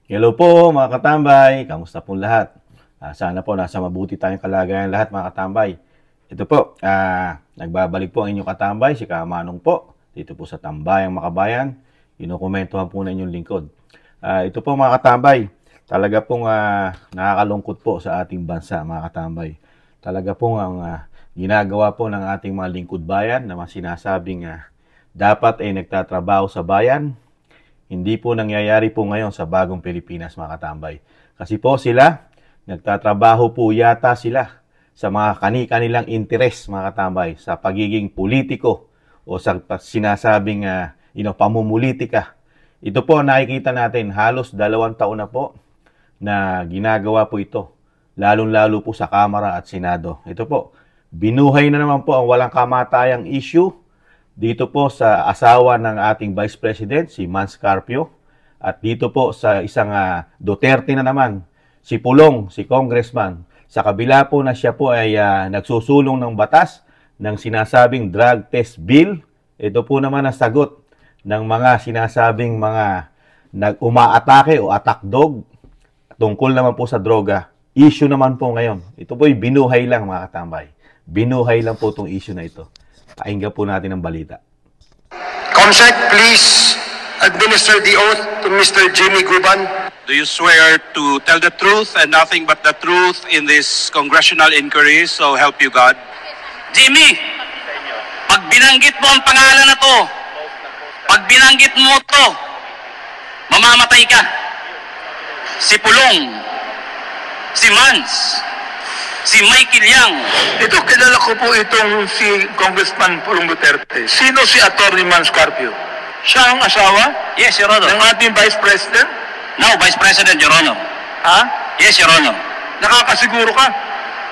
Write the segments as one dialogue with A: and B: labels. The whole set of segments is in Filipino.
A: Hello po mga katambay, kamusta po lahat? Sana po nasa mabuti tayong kalagayan lahat mga katambay. Ito po, nagbabalik po ang inyong katambay, si Kamanong po, dito po sa Tambayang Makabayan. Inukomentohan po na inyong lingkod. Ito po mga katambay, talaga pong nakakalungkot po sa ating bansa mga katambay. Talaga pong ang ginagawa po ng ating mga lingkod bayan na sinasabing dapat ay nagtatrabaho sa bayan. Hindi po nangyayari po ngayon sa bagong Pilipinas mga katambay. Kasi po sila, nagtatrabaho po yata sila sa mga kani-kanilang interes mga katambay, sa pagiging politiko o sa sinasabing pamumulitika. Ito po nakikita natin, halos 2 taon na po na ginagawa po ito. Lalong-lalo po sa Kamara at Senado. Ito po, binuhay na naman po ang walang kamatayang issue dito po sa asawa ng ating Vice President, si Mans Carpio. At dito po sa isang Duterte na naman, si Pulong, si Congressman. Sa kabila po na siya po ay nagsusulong ng batas ng sinasabing drug test bill. Ito po naman ang sagot ng mga sinasabing mga nag-umaatake o attack dog tungkol naman po sa droga. Issue naman po ngayon. Ito po ay binuhay lang mga katambay. Binuhay lang po itong issue na ito. Pakinggan po natin ang balita.
B: Comsec, please administer the oath to Mr. Jimmy Guban.
C: Do you swear to tell the truth and nothing but the truth in this congressional inquiry, so help you God?
D: Jimmy, pag binanggit mo ang pangalan na to, pag binanggit mo to, mamamatay ka. Si Pulong, si Mans, si Michael Yang.
B: Ito, kilala ko po itong si Congressman Pulong Duterte. Sino si Atty. Mans Carpio? Siya ang asawa
D: Yes, Your Honor.
B: ng ating Vice President?
D: No, Vice President, Your Honor.
B: Ha?
D: Yes, Your Honor.
B: Nakakasiguro ka?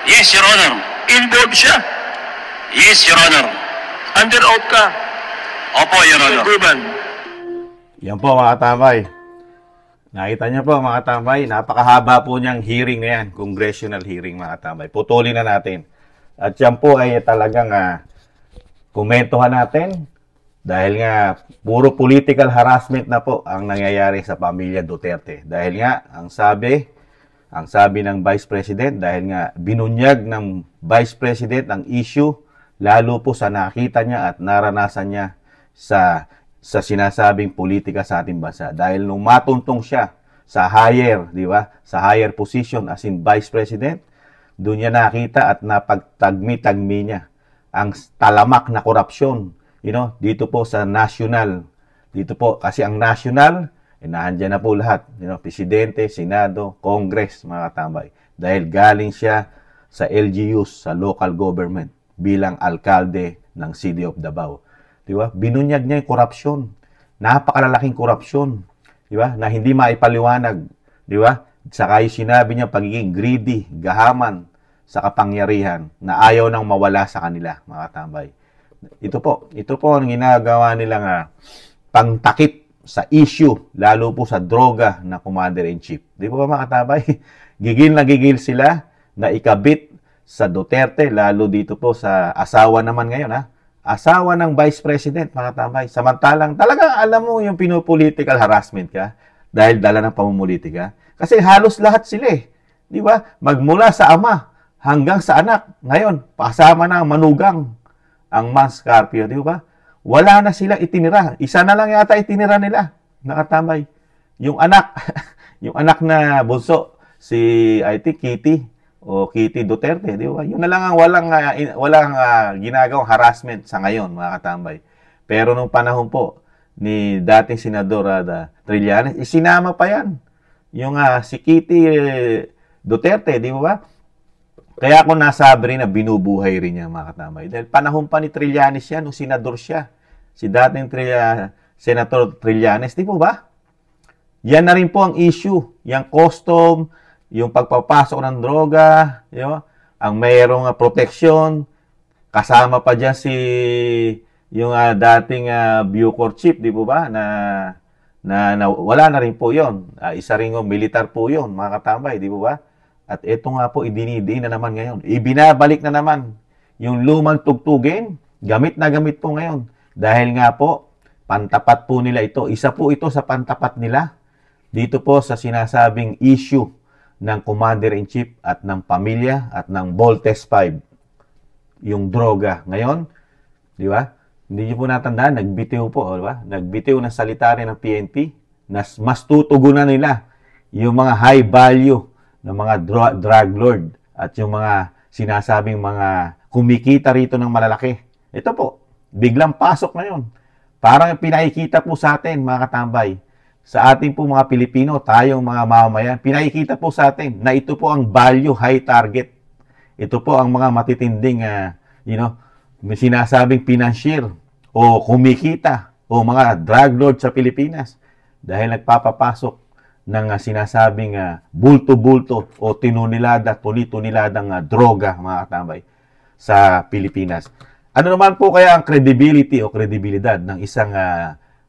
D: Yes, Your Honor.
B: Involved siya?
D: Yes, Your Honor.
B: Under oath ka?
D: Opo, Your
B: Mr.
D: Honor.
B: Guban.
A: Yan po mga katambay. Nakita niyo po mga katambay, napakahaba po niyang hearing na yan, congressional hearing mga katambay. Putulin na natin. At yan po ay talagang komentuhan natin dahil nga puro political harassment na po ang nangyayari sa pamilya Duterte. Dahil nga ang sabi ng Vice President, dahil nga binunyag ng Vice President ang issue lalo po sa nakita niya at naranasan niya sa sinasabing politika sa ating bansa. Dahil nung matuntong siya sa higher, di ba? Sa higher position as in Vice President, doon niya nakita at napagtagmi-tagmi niya ang talamak na korupsyon, dito po sa national. Dito po, kasi ang national, nandiyan na po lahat. Presidente, Senado, Congress, mga katambay. Dahil galing siya sa LGUs, sa local government, bilang alkalde ng City of Davao. Diba? Binunyag niya yung korupsyon. Napakalalaking korupsyon. Diba? Na hindi maipaliwanag. Diba? Saka yung sinabi niya pagiging greedy, gahaman sa kapangyarihan na ayaw nang mawala sa kanila, mga katambay. Ito po ang ginagawa nilang pangtakip sa issue, lalo po sa droga na Commander-in-Chief. Di ba mga katambay? Gigil na gigil sila na ikabit sa Duterte, lalo dito po sa asawa naman ngayon, asawa ng Vice President, mga tambay. Samantalang talagang alam mo yung pinopolitical harassment ka dahil dala ng pamumulitika. Kasi halos lahat sila Di ba? Magmula sa ama hanggang sa anak. Ngayon, pasama na ang manugang ang Mans Carpio. Di ba? Wala na sila itinira. Isa na lang yata itinira nila. Nakatambay. Yung anak, yung anak na bunso, si I think Kitty o Kitty Duterte, di ba? Yun na lang ang walang ginagawang harassment sa ngayon, mga katambay. Pero nung panahon po ni dating Senador Trillanes, isinama pa yan. Yung si Kitty Duterte, di ba? Kaya ako nasabi rin na binubuhay rin niya, mga katambay. Dahil panahon pa ni Trillanes yan, nung senador siya. Si dating Senator Trillanes, di po ba? Yan na rin po ang issue. Yung custom, yung pagpapasok ng droga, ang mayroong protection, kasama pa dyan yung dating Bucor Chief, di po ba, na wala na rin po yon. Isa rin militar po yon, mga katambay, di po ba? At ito nga po, idinidiin na naman ngayon. Ibinabalik na naman yung lumang tugtugin, gamit na gamit po ngayon. Dahil nga po, pantapat po nila ito. Isa po ito sa pantapat nila dito po sa sinasabing issue ng Commander-in-Chief at ng pamilya at ng Voltes 5, yung droga. Ngayon, di ba? Hindi niyo po natandaan, nagbitiw po, di ba? Nagbitiw ng salita rin ng PNP na mas tutugunan nila yung mga high value ng mga drug lord at yung mga sinasabing mga kumikita rito ng malalaki. Ito po, biglang pasok ngayon. Parang pinakikita po sa atin, mga katambay, sa ating po mga Pilipino, tayong mga mamamayan, pinakikita po sa atin na ito po ang value high target. Ito po ang mga matitinding, may sinasabing financier o kumikita o mga drug lord sa Pilipinas dahil nagpapapasok ng sinasabing bulto-bulto o tuni-tuniladang droga, mga katambay, sa Pilipinas. Ano naman po kaya ang credibility o kredibilidad ng isang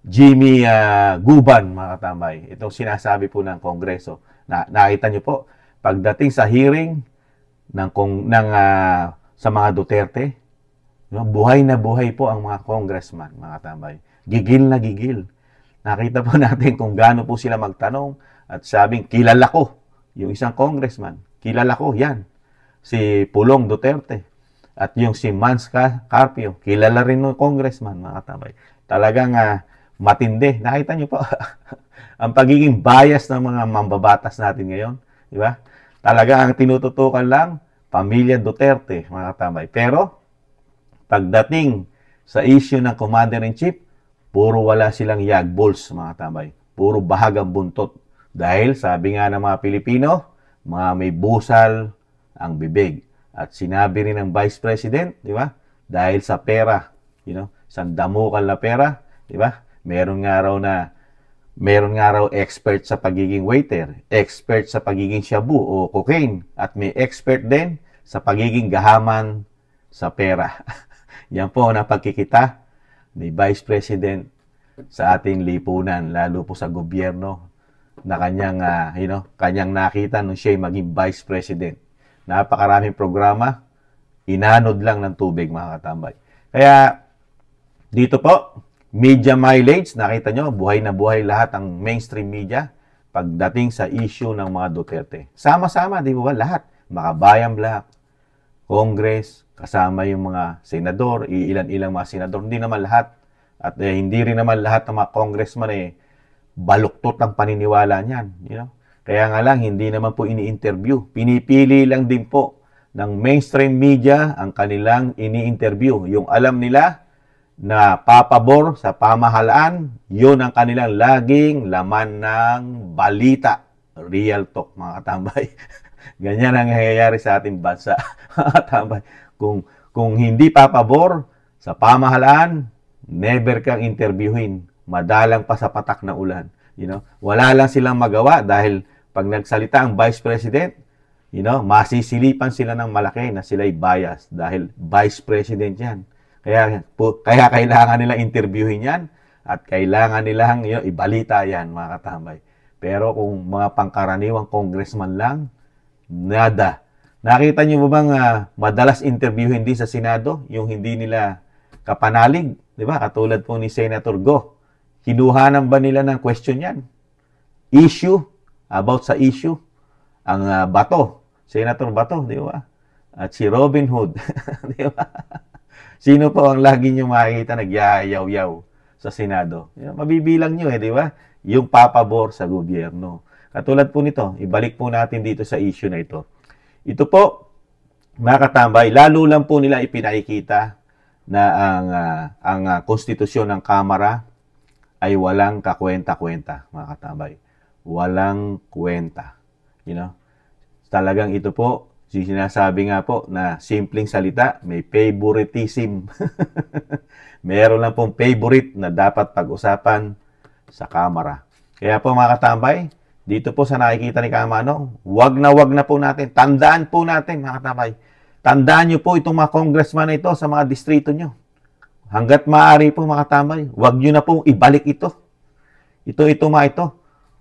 A: Jimmy Guban, mga katambay? Itong sinasabi po ng Kongreso. Nakita niyo po, pagdating sa hearing sa mga Duterte, buhay na buhay po ang mga congressman, mga katambay. Gigil na gigil. Nakita po natin kung gaano po sila magtanong at sabing, kilala ko yung isang congressman. Kilala ko, yan. Si Pulong Duterte. At yung si Mans Carpio, kilala rin ng congressman, mga katambay. Talagang matindi. Nakita nyo po ang pagiging bias ng mga mambabatas natin ngayon. Di ba? Talaga ang tinututukan lang, pamilya Duterte, mga katambay. Pero, pagdating sa issue ng Commander-in-Chief, puro wala silang yagbols, mga katambay. Puro bahagang buntot. Dahil, sabi nga ng mga Pilipino, mga may busal ang bibig. At sinabi rin ng Vice President, di ba? Dahil sa pera, isang damukal na pera, di ba? Meron nga raw expert sa pagiging waiter, expert sa pagiging shabu o cocaine, at may expert din sa pagiging gahaman sa pera. Yan po ang napagkikita ni Vice President sa ating lipunan, lalo po sa gobyerno na kanyang nakita nung siya'y maging Vice President. Napakaraming programa, inanod lang ng tubig, mga katambay. Kaya, dito po, media mileage, nakita nyo, buhay na buhay lahat ang mainstream media pagdating sa issue ng mga Duterte. Sama-sama, di ba? Lahat. Makabayang Black, Congress, kasama yung mga senador, ilan-ilang mga senador, hindi naman lahat. At hindi rin naman lahat ng mga congressman baluktot ang paniniwala niyan. Kaya nga lang, hindi naman po ini-interview. Pinipili lang din po ng mainstream media ang kanilang ini-interview. Yung alam nila na papabor sa pamahalaan, yun ang kanilang laging laman ng balita. Real talk, mga katambay. Ganyan ang nangyayari sa ating bansa, mga katambay. Kung hindi papabor sa pamahalaan, never kang interviewin. Madalang pa sa patak na ulan. Wala lang silang magawa dahil pag nagsalita ang Vice President, masisilipan sila ng malaki na sila'y bias dahil Vice President yan. Kaya kailangan nilang interviewin yan at kailangan nilang ibalita yan, mga katambay. Pero kung mga pangkaraniwang congressman lang, nada. Nakita niyo ba bang madalas interviewin din sa Senado yung hindi nila kapanalig? Di ba? Katulad po ni Senator Go. Kinuhanan ba nila ng question yan? Issue, about sa issue. Ang Bato, Senator Bato, di ba? At si Robin Hood, di ba? Sino po ang lagi nyo makikita nagyayaw-yaw sa Senado? Mabibilang nyo di ba? Yung papabor sa gobyerno. Katulad po nito, ibalik po natin dito sa issue na ito. Ito po, mga katambay, lalo lang po nila ipinakikita na ang konstitusyon ng Kamara ay walang kakwenta-kwenta, mga katambay. Walang kwenta. Talagang ito po, sinasabi nga po na simpleng salita, may favoritism. Meron lang pong favorite na dapat pag-usapan sa Kamara. Kaya po, mga katambay, dito po sa nakikita ni Kamanong, wag na po natin, tandaan po natin, mga katambay. Tandaan nyo po itong mga congressman na ito sa mga distrito nyo. Hanggat maaari po, mga katambay, wag nyo na po ibalik ito. Ito, mga ito.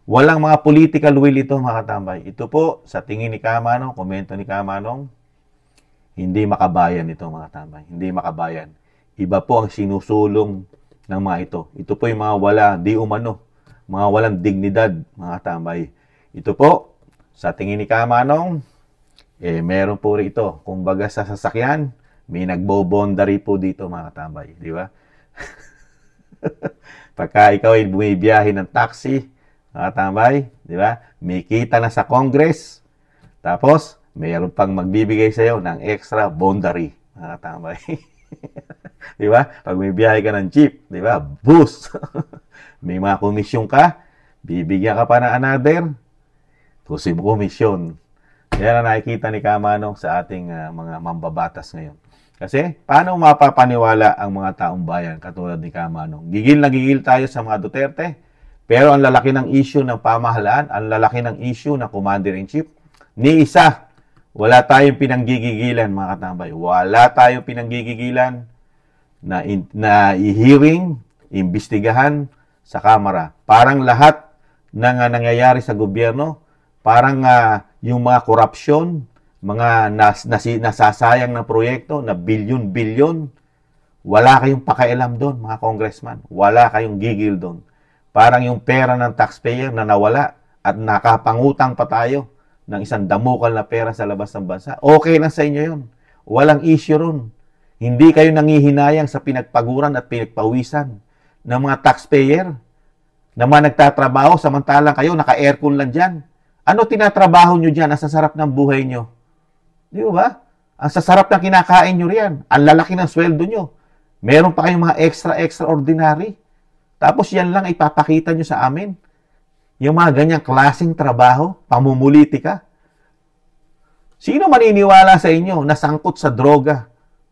A: Walang mga political will ito, mga katambay. Ito po, sa tingin ni Kamanong, komento ni Kamanong, hindi makabayan ito, mga katambay. Hindi makabayan. Iba po ang sinusulong ng mga ito. Ito po yung mga wala, di umano. mga walang dignidad, mga tambay. Ito po, sa tingin ni Kamanong, meron po rito. Kumbaga sa sasakyan, may nagbobondary po dito, mga tambay. Di ba? Pagka ikaw ay bumibiyahe ng taxi, mga tambay, di ba? May kita na sa Congress, tapos mayroon pang magbibigay sa iyo ng extra bondary, mga tambay. Di ba? Pag may biyahe ka ng jeep, di ba? Boost. May mga komisyon ka, bibigyan ka pa ng another komisyon. Yan ang nakikita ni Kamanong sa ating mga mambabatas ngayon. Kasi, paano mapapaniwala ang mga taong bayan katulad ni Kamanong? Gigil na gigil tayo sa mga Duterte, pero ang lalaki ng issue ng pamahalaan, ang lalaki ng issue ng Commander-in-Chief, ni isa, wala tayong pinanggigigilan, mga katambay. Wala tayong pinanggigigilan na i-hearing, imbestigahan sa Kamara. Parang lahat ng nangyayari sa gobyerno, parang yung mga korupsyon, mga nasasayang na proyekto na bilyon-bilyon, wala kayong pakialam doon, mga congressman. Wala kayong gigil doon. Parang yung pera ng taxpayer na nawala at nakapangutang pa tayo ng isang damukal na pera sa labas ng bansa. Okay lang sa inyo yun. Walang issue ron. Hindi kayo nangihinayang sa pinagpaguran at pinagpawisan ng mga taxpayer na mga nagtatrabaho samantalang kayo naka-aircon lang dyan. Ano tinatrabaho nyo dyan? Ang sasarap ng buhay nyo. Di ba? Ang sasarap ng kinakain nyo riyan. Ang lalaki ng sweldo nyo. Meron pa kayong mga extraordinary. Tapos yan lang ipapakita nyo sa amin. Yung mga ganyang klaseng trabaho, pamumulitika. Sino maniniwala sa inyo na sangkot sa droga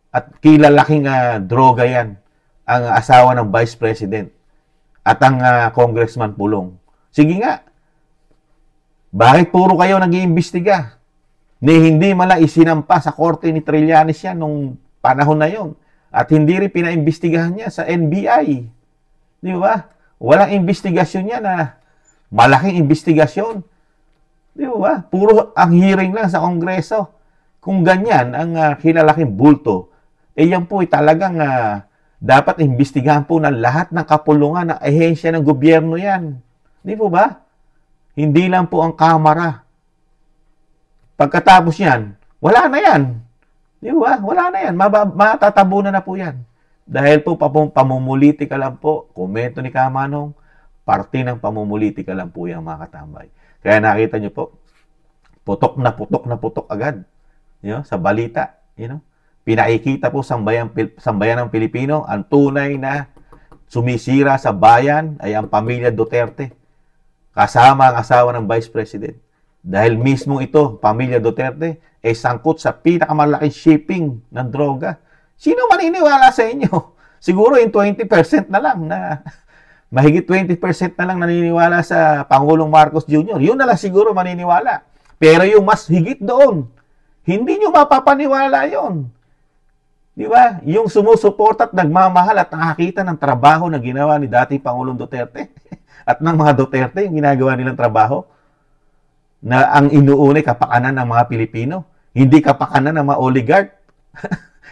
A: at kilalaking droga yan ang asawa ng Vice President at ang Congressman Pulong? Sige nga, bakit puro kayo nag-iimbestiga? Ni hindi mala isinampa sa korte ni Trillanes yan nung panahon na yon at hindi rin pinaimbestigahan niya sa NBI. Di ba? Walang investigasyon niya na malaking investigasyon. Di ba? Puro ang hearing lang sa Kongreso. Kung ganyan ang kilalaking bulto, yan po ay talagang dapat imbestigahan po ng lahat ng kapulungan ng ahensya ng gobyerno yan. Di po ba? Hindi lang po ang Kamara. Pagkatapos yan, wala na yan. Di ba? Wala na yan. Matatabunan na po yan. Dahil po pamumulitika lang po, komento ni Kamanong, parte ng pamumulitika lang po yung mga katambay. Kaya nakita nyo po, putok na putok agad. Sa balita. Pinaikita po sambayan ng Pilipino, ang tunay na sumisira sa bayan ay ang pamilya Duterte. Kasama ang asawa ng Vice President. Dahil mismo ito, pamilya Duterte, ay sangkot sa pinakamalaking shipping ng droga. Sino maniniwala sa inyo? Siguro yung 20% na lang na mahigit 20% na lang naniniwala sa Pangulong Marcos Jr. Yun na lang siguro maniniwala. Pero yung mas higit doon, hindi nyo mapapaniwala yon. Di ba? Yung sumusuporta at nagmamahal at nakakita ng trabaho na ginawa ni dating Pangulong Duterte at ng mga Duterte, yung ginagawa nilang trabaho, na ang inuunay kapakanan ng mga Pilipino, hindi kapakanan ng mga oligarch,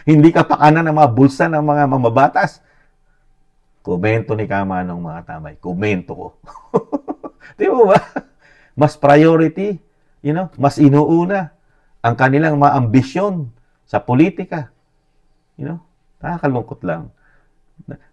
A: hindi kapakanan ng mga bulsa ng mga mamabatas. Komento ni Kamanong, mga tamay. Komento ko. Di ba ba? Mas priority, mas inuuna ang kanilang mga ambisyon sa politika. Nakakalungkot lang.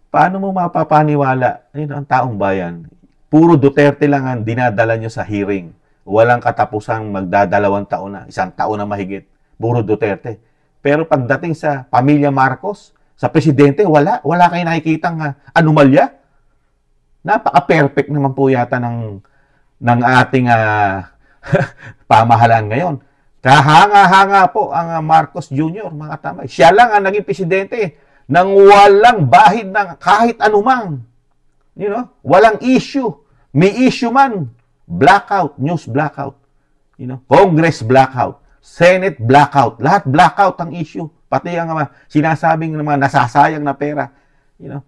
A: Paano mo mapapaniwala ang taong bayan? Puro Duterte lang ang dinadala nyo sa hearing. Walang katapusang magdadalawang taon na, isang taon na mahigit. Puro Duterte. Pero pagdating sa pamilya Marcos, sa presidente, wala kayong nakikitang anomalya. Napaka-perfect naman po yata ng ating pamahalaan ngayon. Kahanga-hanga po ang Marcos Jr., mga tamay. Siya lang ang naging presidente nang walang bahid ng kahit anumang. Walang issue. May issue man. Blackout, news blackout. Congress blackout. Senate blackout. Lahat blackout ang issue. Pati ang sinasabing ng mga nasasayang na pera.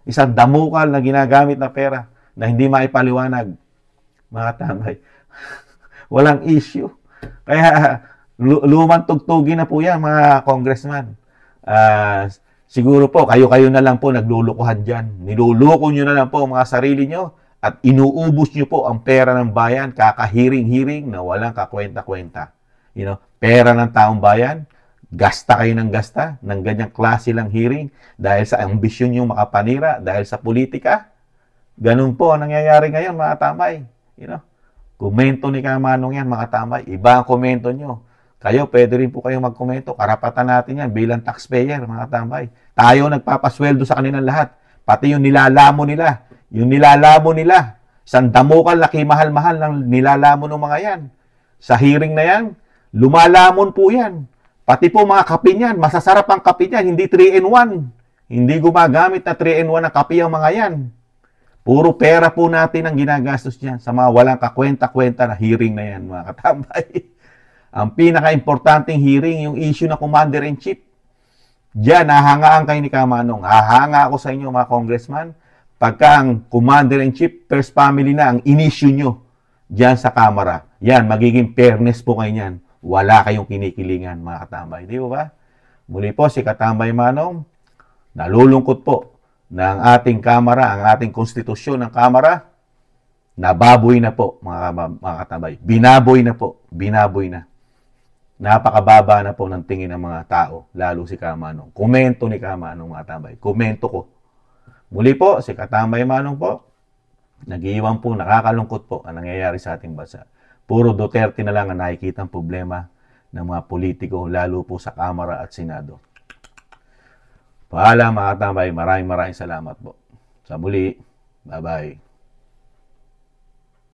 A: Isang damukal na ginagamit na pera na hindi maipaliwanag. Mga tambay. Walang issue. Kaya lumang tugtugin na po yan, mga congressman. Siguro po, kayo na lang po naglulukuhan dyan. Niluluko nyo na lang po mga sarili nyo at inuubos nyo po ang pera ng bayan, kakahiring-hiring na walang kakwenta-kwenta. Pera ng taong bayan, gasta kayo ng gasta ng ganyang klase lang hearing dahil sa ambisyon nyo makapanira, dahil sa politika. Ganun po ang nangyayari ngayon, mga tambay. Komento ni Kamanong yan, mga tambay. Iba ang komento nyo. Kayo, pwede rin po kayong magkomento. Karapatan natin yan bilang taxpayer, mga tambay. Tayo nagpapasweldo sa kanilang lahat. Pati yung nilalamo nila. Isang damukal, laki mahal-mahal ng nilalamo ng mga yan. Sa hearing na yan, lumalamon po yan. Pati po mga kape niyan, masasarap ang kape niyan, hindi 3-in-1. Hindi gumagamit na 3-in-1 na kape ang mga yan. Puro pera po natin ang ginagastos niyan sa mga walang kakwenta-kwenta na hearing na yan, mga katambay. Ang pinaka-importanting hearing, yung issue na Commander-in-Chief. Diyan, nahangaan kayo ni Kamanong. Hahanga ako sa inyo, mga congressman, pagka ang Commander-in-Chief, first family na ang in-issue nyo diyan sa Kamara. Yan, magiging fairness po kayo niyan. Wala kayong kinikilingan, mga katambay. Di ba? Muli po, si Katambay Manong, nalulungkot po ng ating Kamara, ang ating konstitusyon ng Kamara, nababoy na po, mga katambay. Binaboy na po. Binaboy na. Napakababa na po ng tingin ng mga tao, lalo si Kamanong. Komento ni Kamanong, mga katambay. Komento ko. Muli po, si Katambay Manong po, nag-iwan po, nakakalungkot po ang nangyayari sa ating bansa. Puro Duterte na lang ang nakikita ang problema ng mga politiko, lalo po sa Kamara at Senado. Paalam, mga katambay. Maraming salamat po. Sa muli, bye-bye.